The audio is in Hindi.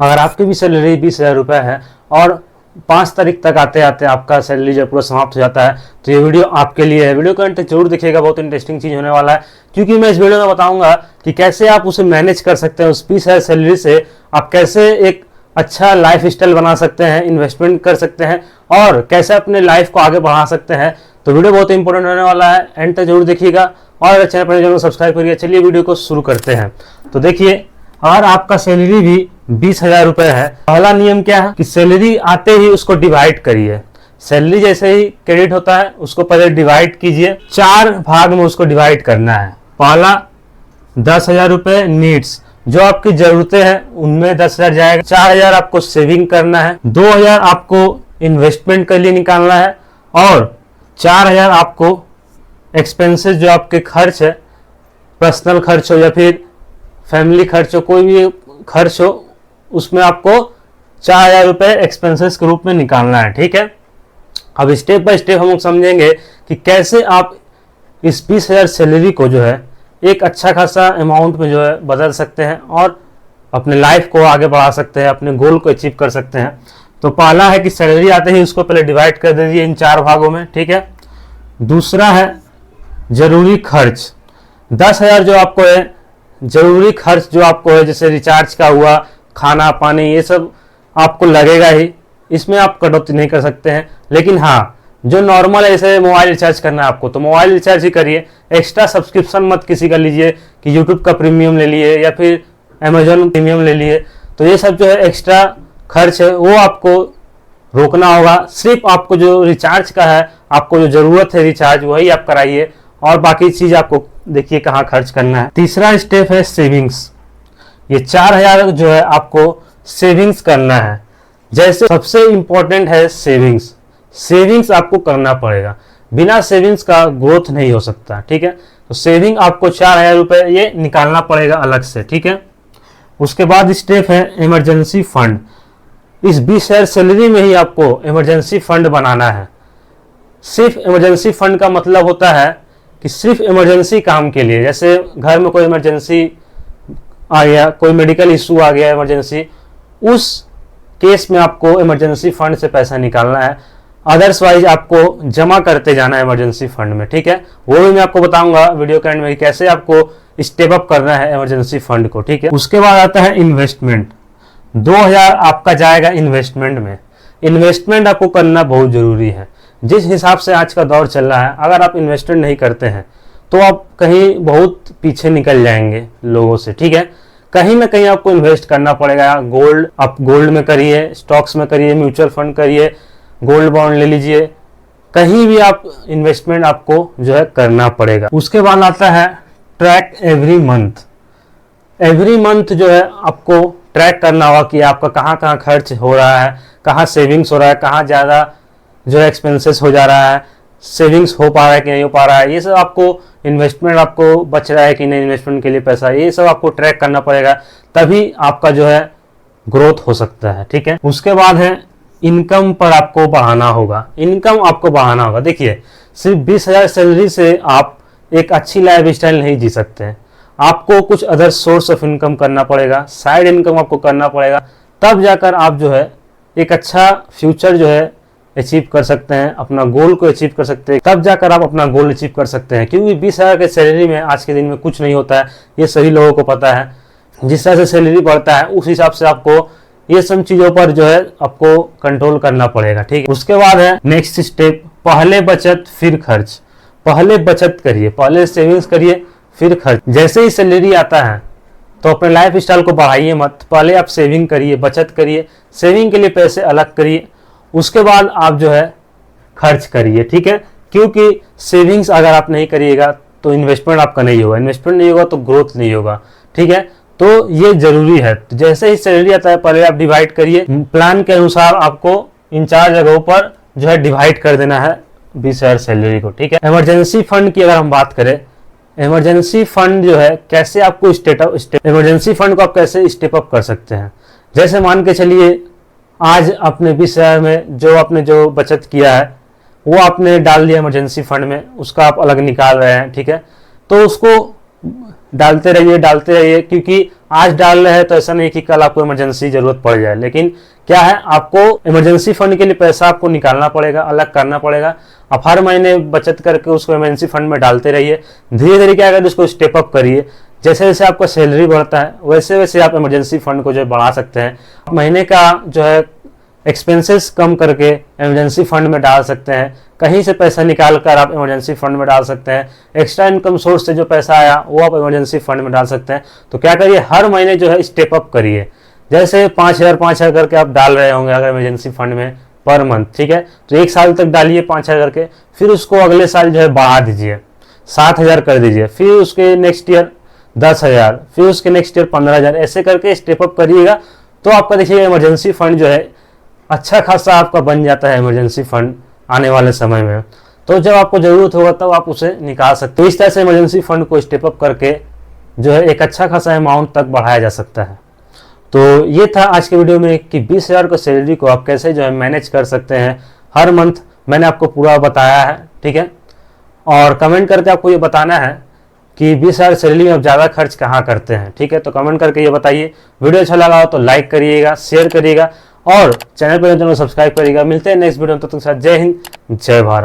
अगर आपकी भी सैलरी 20,000 रुपये है और 5 तारीख तक आते आते आपका सैलरी जब पूरा समाप्त हो जाता है तो ये वीडियो आपके लिए है। वीडियो को अंत तक जरूर देखिएगा, बहुत इंटरेस्टिंग चीज़ होने वाला है, क्योंकि मैं इस वीडियो में बताऊंगा कि कैसे आप उसे मैनेज कर सकते हैं। उस 20,000 सैलरी से आप कैसे एक अच्छा लाइफ स्टाइल बना सकते हैं, इन्वेस्टमेंट कर सकते हैं और कैसे अपने लाइफ को आगे बढ़ा सकते हैं। तो वीडियो बहुत इंपॉर्टेंट होने वाला है, एंड तक जरूर देखिएगा और चैनल पर जरूर सब्सक्राइब करिए। चलिए वीडियो को शुरू करते हैं। तो देखिए, अगर आपका सैलरी भी 20,000 रुपये है, पहला नियम क्या है कि सैलरी आते ही उसको डिवाइड करिए। सैलरी जैसे ही क्रेडिट होता है उसको पहले डिवाइड कीजिए, 4 भाग में उसको डिवाइड करना है। पहला 10,000 रुपये नीड्स, जो आपकी जरूरतें हैं उनमें 10,000 जाएगा। 4,000 आपको सेविंग करना है, 2,000 आपको इन्वेस्टमेंट के लिए निकालना है और 4,000 आपको एक्सपेंसेस, जो आपके खर्च है, पर्सनल खर्च हो या फिर फैमिली खर्च हो, कोई भी खर्च हो, उसमें आपको 4,000 रुपये एक्सपेंसेस के रूप में निकालना है। ठीक है, अब स्टेप बाय स्टेप हम लोग समझेंगे कि कैसे आप इस 20,000 सैलरी को जो है एक अच्छा खासा अमाउंट में जो है बदल सकते हैं और अपने लाइफ को आगे बढ़ा सकते हैं, अपने गोल को अचीव कर सकते हैं। तो पहला है कि सैलरी आते ही उसको पहले डिवाइड कर दीजिए इन 4 भागों में। ठीक है, दूसरा है जरूरी खर्च। 10,000 जो आपको है जरूरी खर्च, जो आपको है जैसे रिचार्ज का हुआ, खाना पानी, ये सब आपको लगेगा ही, इसमें आप कटौती नहीं कर सकते हैं। लेकिन हाँ, जो नॉर्मल है, जैसे मोबाइल रिचार्ज करना है आपको तो मोबाइल रिचार्ज ही करिए, एक्स्ट्रा सब्सक्रिप्शन मत किसी का लीजिए कि यूट्यूब का प्रीमियम ले लिए या फिर अमेजोन प्रीमियम ले लिए। तो ये सब जो है एक्स्ट्रा खर्च है वो आपको रोकना होगा। सिर्फ आपको जो रिचार्ज का है, आपको जो जरूरत है रिचार्ज, वही आप कराइए और बाकी चीज आपको देखिए कहाँ खर्च करना है। तीसरा स्टेप है सेविंग्स। ये 4,000 जो है आपको सेविंग्स करना है। जैसे सबसे इंपॉर्टेंट है सेविंग्स। सेविंग्स आपको करना पड़ेगा, बिना सेविंग्स का ग्रोथ नहीं हो सकता। ठीक है, तो सेविंग आपको 4,000 रुपये ये निकालना पड़ेगा अलग से। ठीक है, उसके बाद स्टेप है इमरजेंसी फंड। इस 20,000 सैलरी में ही आपको इमरजेंसी फंड बनाना है। सिर्फ इमरजेंसी फंड का मतलब होता है कि सिर्फ इमरजेंसी काम के लिए, जैसे घर में कोई इमरजेंसी आ गया, कोई मेडिकल इशू आ गया इमरजेंसी, उस केस में आपको इमरजेंसी फंड से पैसा निकालना है। अदर्सवाइज आपको जमा करते जाना है इमरजेंसी फंड में। ठीक है, वो भी मैं आपको बताऊंगा वीडियो के एंड में कैसे आपको स्टेप अप करना है इमरजेंसी फंड को। ठीक है, उसके बाद आता है इन्वेस्टमेंट। 2,000 आपका जाएगा इन्वेस्टमेंट में। इन्वेस्टमेंट आपको करना बहुत जरूरी है। जिस हिसाब से आज का दौर चल रहा है, अगर आप इन्वेस्टमेंट नहीं करते हैं तो आप कहीं बहुत पीछे निकल जाएंगे लोगों से। ठीक है, कहीं ना कहीं आपको इन्वेस्ट करना पड़ेगा। गोल्ड, आप गोल्ड में करिए, स्टॉक्स में करिए, म्यूचुअल फंड करिए, गोल्ड बॉन्ड ले लीजिए, कहीं भी आप इन्वेस्टमेंट आपको जो है करना पड़ेगा। उसके बाद आता है track every month. Every month जो है आपको ट्रैक करना होगा कि आपका कहाँ कहाँ खर्च हो रहा है, कहाँ सेविंग्स हो रहा है, कहाँ ज़्यादा जो है एक्सपेंसेस हो जा रहा है, सेविंग्स हो पा रहा है कि नहीं हो पा रहा है, ये सब आपको, इन्वेस्टमेंट आपको बच रहा है कि नहीं इन्वेस्टमेंट के लिए पैसा, ये सब आपको ट्रैक करना पड़ेगा, तभी आपका जो है ग्रोथ हो सकता है। ठीक है, उसके बाद है इनकम पर आपको बढ़ाना होगा। इनकम आपको बढ़ाना होगा। देखिए, सिर्फ 20,000 सैलरी से आप एक अच्छी लाइफ स्टाइल नहीं जी सकते हैं, आपको कुछ अदर सोर्स ऑफ इनकम करना पड़ेगा, साइड इनकम आपको करना पड़ेगा, तब जाकर आप जो है एक अच्छा फ्यूचर जो है अचीव कर सकते हैं, अपना गोल को अचीव कर सकते हैं, तब जाकर आप अपना गोल अचीव कर सकते हैं। क्योंकि 20,000 के सैलरी में आज के दिन में कुछ नहीं होता है, ये सभी लोगों को पता है। जिस तरह से सैलरी बढ़ता है उस हिसाब से आपको ये सब चीज़ों पर जो है आपको कंट्रोल करना पड़ेगा। ठीक है, उसके बाद है नेक्स्ट स्टेप, पहले बचत फिर खर्च। पहले बचत करिए, पहले सेविंग्स करिए फिर खर्च। जैसे ही सैलरी आता है तो अपने लाइफ स्टाइल को बढ़ाइए मत, पहले आप सेविंग करिए, बचत करिए, सेविंग के लिए पैसे अलग करिए, उसके बाद आप जो है खर्च करिए। ठीक है, क्योंकि सेविंग्स अगर आप नहीं करिएगा तो इन्वेस्टमेंट आपका नहीं होगा, इन्वेस्टमेंट नहीं होगा तो ग्रोथ नहीं होगा। ठीक है, तो ये जरूरी है। तो जैसे ही सैलरी आता है पहले आप डिवाइड करिए, प्लान के अनुसार आपको इन 4 जगहों पर जो है डिवाइड कर देना है 20,000 सैलरी को। ठीक है, इमरजेंसी फंड की अगर हम बात करें, इमरजेंसी फंड जो है कैसे आपको इमरजेंसी फंड को आप कैसे स्टेप अप कर सकते हैं। जैसे मान के चलिए आज अपने 20,000 में जो आपने जो बचत किया है वो आपने डाल दिया इमरजेंसी फंड में, उसका आप अलग निकाल रहे हैं। ठीक है, तो उसको डालते रहिए, क्योंकि आज डाल रहे हैं तो ऐसा नहीं कि कल आपको इमरजेंसी जरूरत पड़ जाए। लेकिन क्या है, आपको इमरजेंसी फंड के लिए पैसा आपको निकालना पड़ेगा, अलग करना पड़ेगा। आप हर महीने बचत करके उसको इमरजेंसी फंड में डालते रहिए। धीरे धीरे क्या करिए, उसको स्टेप अप करिए। जैसे जैसे आपका सैलरी बढ़ता है वैसे वैसे आप इमरजेंसी फंड को जो है बढ़ा सकते हैं। महीने का जो है एक्सपेंसेस कम करके इमरजेंसी फंड में डाल सकते हैं। कहीं से पैसा निकाल कर आप इमरजेंसी फंड में डाल सकते हैं। एक्स्ट्रा इनकम सोर्स से जो पैसा आया वो आप इमरजेंसी फंड में डाल सकते हैं। तो क्या करिए, हर महीने जो है स्टेप अप करिए। जैसे 5,000 करके आप डाल रहे होंगे अगर इमरजेंसी फंड में पर मंथ, ठीक है, तो 1 साल तक डालिए 5,000 करके, फिर उसको अगले साल जो है बढ़ा दीजिए, 7,000 कर दीजिए, फिर उसके नेक्स्ट ईयर 10,000, फिर उसके नेक्स्ट ईयर 15,000, ऐसे करके स्टेप अप करिएगा। तो आपका देखिएगा इमरजेंसी फंड जो है अच्छा खासा आपका बन जाता है इमरजेंसी फंड आने वाले समय में। तो जब आपको जरूरत होगा तब आप उसे निकाल सकते हो। इस तरह से इमरजेंसी फंड को स्टेप अप करके जो है एक अच्छा खासा अमाउंट तक बढ़ाया जा सकता है। तो ये था आज के वीडियो में कि 20,000 का सैलरी को आप कैसे जो है मैनेज कर सकते हैं हर मंथ। मैंने आपको पूरा बताया है, ठीक है। और कमेंट करके आपको ये बताना है कि 20,000 सैलरी में आप ज़्यादा खर्च कहाँ करते हैं, ठीक है। तो कमेंट करके ये बताइए। वीडियो अच्छा लगा हो तो लाइक करिएगा, शेयर करिएगा और चैनल पर सब्सक्राइब करिएगा। मिलते हैं नेक्स्ट वीडियो में, तब तक के साथ जय हिंद, जय भारत।